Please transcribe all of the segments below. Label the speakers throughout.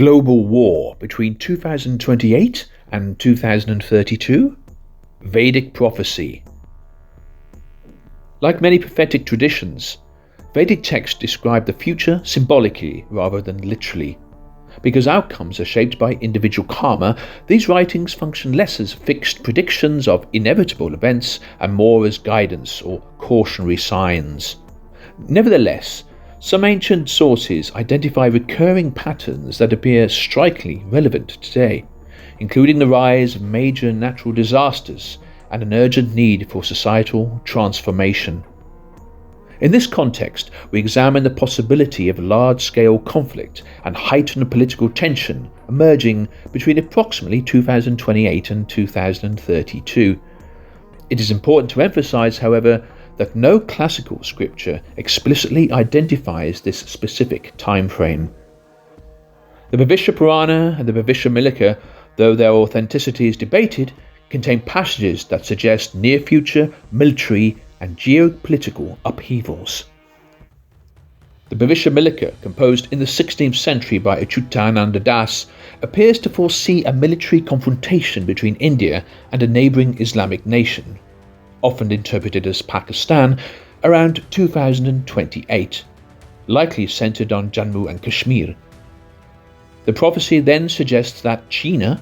Speaker 1: Global war between 2028 and 2032? Vedic Prophecy. Like many prophetic traditions, Vedic texts describe the future symbolically rather than literally. Because outcomes are shaped by individual karma, these writings function less as fixed predictions of inevitable events and more as guidance or cautionary signs. Nevertheless, some ancient sources identify recurring patterns that appear strikingly relevant today, including the rise of major natural disasters and an urgent need for societal transformation. In this context, we examine the possibility of large-scale conflict and heightened political tension emerging between approximately 2028 and 2032. It is important to emphasize, however, that no classical scripture explicitly identifies this specific time frame. The Bhavishya Purana and the Bhavishya though their authenticity is debated, contain passages that suggest near-future military and geopolitical upheavals. The Bhavishya, composed in the 16th century by Achyutananda Das, appears to foresee a military confrontation between India and a neighbouring Islamic nation, often interpreted as Pakistan, around 2028, likely centred on Jammu and Kashmir. The prophecy then suggests that China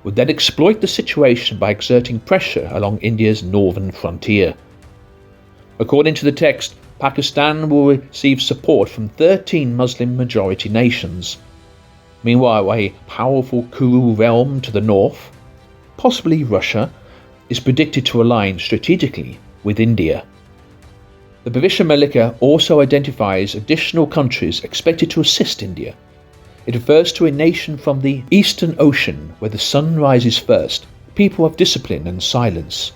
Speaker 1: would then exploit the situation by exerting pressure along India's northern frontier. According to the text, Pakistan will receive support from 13 Muslim-majority nations. Meanwhile, a powerful Kuru realm to the north, possibly Russia, is predicted to align strategically with India. The Bhavishya also identifies additional countries expected to assist India. It refers to a nation from the Eastern Ocean where the sun rises first, people of discipline and silence,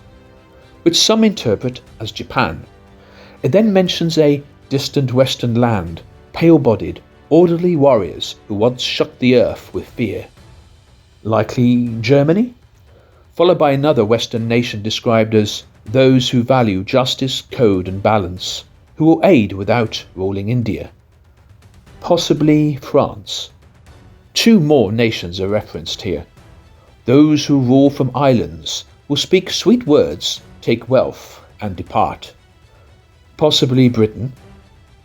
Speaker 1: which some interpret as Japan. It then mentions a distant western land, pale-bodied, orderly warriors who once shook the earth with fear. Likely Germany? Followed by another Western nation described as those who value justice, code and balance, who will aid without ruling India. Possibly France. Two more nations are referenced here. Those who rule from islands will speak sweet words, take wealth and depart. Possibly Britain.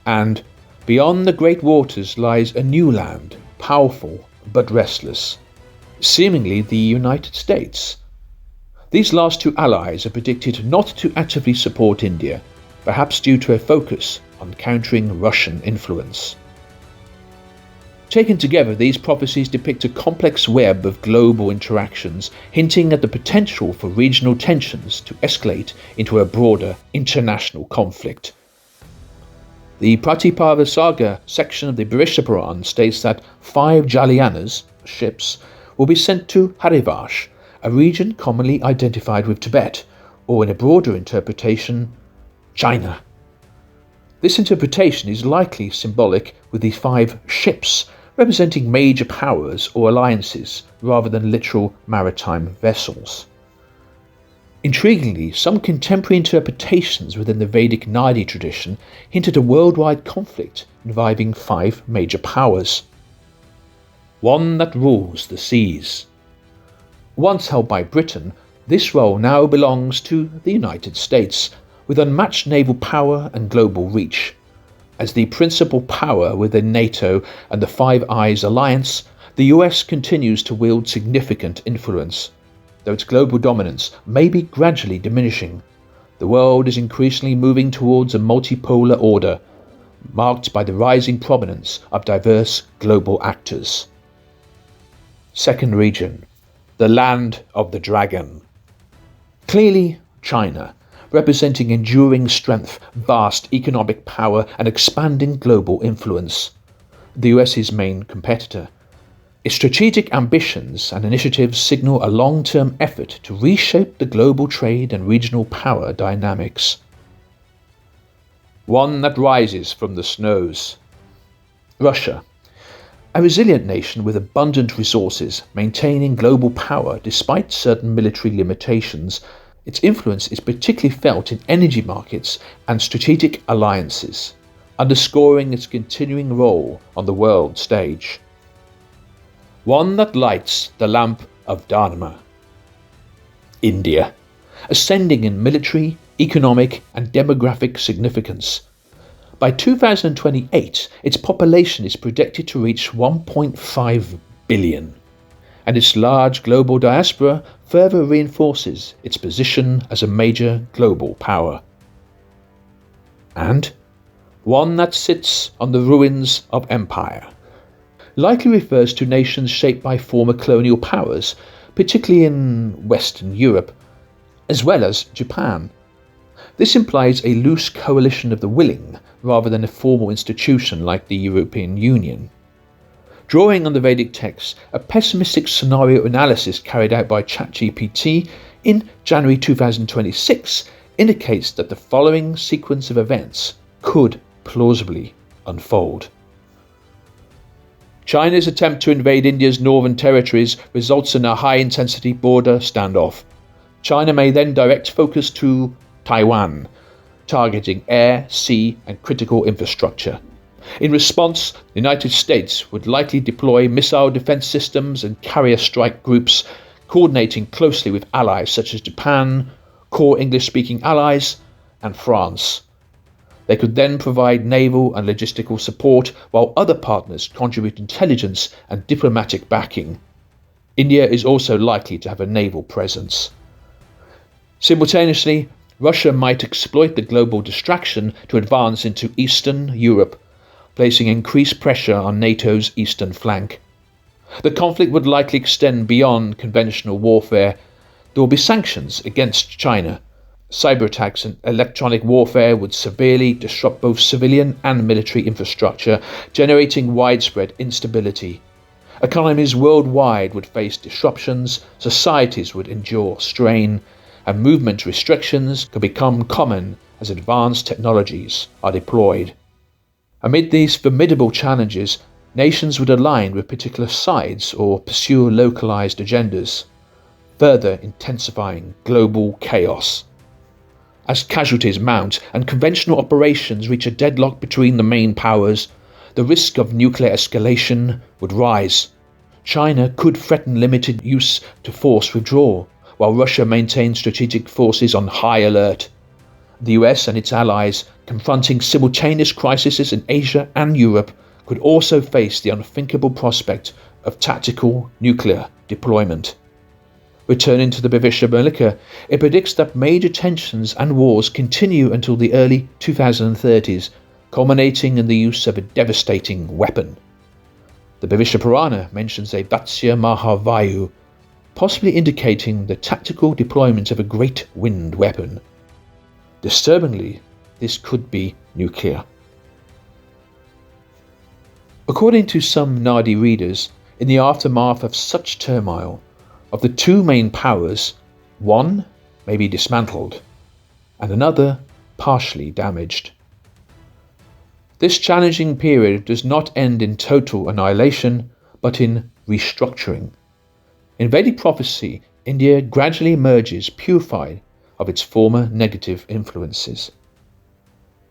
Speaker 1: And beyond the great waters lies a new land, powerful but restless, seemingly the United States. These last two allies are predicted not to actively support India, perhaps due to a focus on countering Russian influence. Taken together, these prophecies depict a complex web of global interactions, hinting at the potential for regional tensions to escalate into a broader international conflict. The Pratipava Saga section of the Bhavishya Purana states that 5 Jalayanas, ships, will be sent to Harivash, a region commonly identified with Tibet, or in a broader interpretation, China. This interpretation is likely symbolic, with these 5 ships representing major powers or alliances rather than literal maritime vessels. Intriguingly, some contemporary interpretations within the Vedic Nadi tradition hint at a worldwide conflict involving 5 major powers. One that rules the seas. Once held by Britain, this role now belongs to the United States, with unmatched naval power and global reach. As the principal power within NATO and the Five Eyes alliance, the US continues to wield significant influence. Though its global dominance may be gradually diminishing, the world is increasingly moving towards a multipolar order, marked by the rising prominence of diverse global actors. Second region. The Land of the Dragon. Clearly, China, representing enduring strength, vast economic power and expanding global influence. The US's main competitor. Its strategic ambitions and initiatives signal a long-term effort to reshape the global trade and regional power dynamics. One that rises from the snows. Russia. A resilient nation with abundant resources, maintaining global power despite certain military limitations, its influence is particularly felt in energy markets and strategic alliances, underscoring its continuing role on the world stage. one that lights the lamp of Dharma. India, ascending in military, economic and demographic significance. By 2028, its population is projected to reach 1.5 billion, and its large global diaspora further reinforces its position as a major global power. And one that sits on the ruins of empire. Likely refers to nations shaped by former colonial powers, particularly in Western Europe, as well as Japan. This implies a loose coalition of the willing, rather than a formal institution like the European Union. Drawing on the Vedic texts, a pessimistic scenario analysis carried out by ChatGPT in January 2026 indicates that the following sequence of events could plausibly unfold. China's attempt to invade India's northern territories results in a high-intensity border standoff. China may then direct focus to Taiwan, targeting air, sea and critical infrastructure. In response, the United States would likely deploy missile defense systems and carrier strike groups, coordinating closely with allies such as Japan, core English-speaking allies, and France. They could then provide naval and logistical support, while other partners contribute intelligence and diplomatic backing. India is also likely to have a naval presence. Simultaneously, Russia might exploit the global distraction to advance into Eastern Europe, placing increased pressure on NATO's eastern flank. The conflict would likely extend beyond conventional warfare. There will be sanctions against China. Cyber attacks and electronic warfare would severely disrupt both civilian and military infrastructure, generating widespread instability. Economies worldwide would face disruptions, societies would endure strain, and movement restrictions could become common as advanced technologies are deployed. Amid these formidable challenges, nations would align with particular sides or pursue localized agendas, further intensifying global chaos. As casualties mount and conventional operations reach a deadlock between the main powers, the risk of nuclear escalation would rise. China could threaten limited use to force withdrawal, while Russia maintains strategic forces on high alert. The US and its allies, confronting simultaneous crises in Asia and Europe, could also face the unthinkable prospect of tactical nuclear deployment. Returning to the Bhavishya, it predicts that major tensions and wars continue until the early 2030s, culminating in the use of a devastating weapon. The Bhavishya mentions a Vatsya Mahavayu, possibly indicating the tactical deployment of a great wind weapon. Disturbingly, this could be nuclear. According to some Nadi readers, in the aftermath of such turmoil, of the two main powers, one may be dismantled, and another partially damaged. This challenging period does not end in total annihilation, but in restructuring. In Vedic prophecy, India gradually emerges purified of its former negative influences.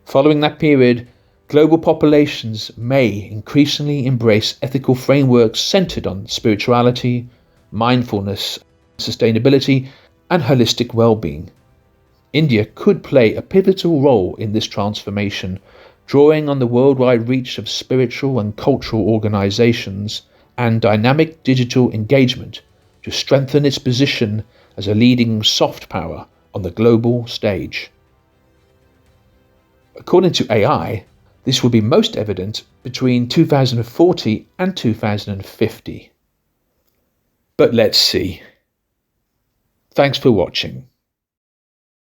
Speaker 1: Following that period, global populations may increasingly embrace ethical frameworks centered on spirituality, mindfulness, sustainability, and holistic well-being. India could play a pivotal role in this transformation, drawing on the worldwide reach of spiritual and cultural organizations and dynamic digital engagement to strengthen its position as a leading soft power on the global stage. According to AI, this will be most evident between 2040 and 2050. But let's see. Thanks for watching.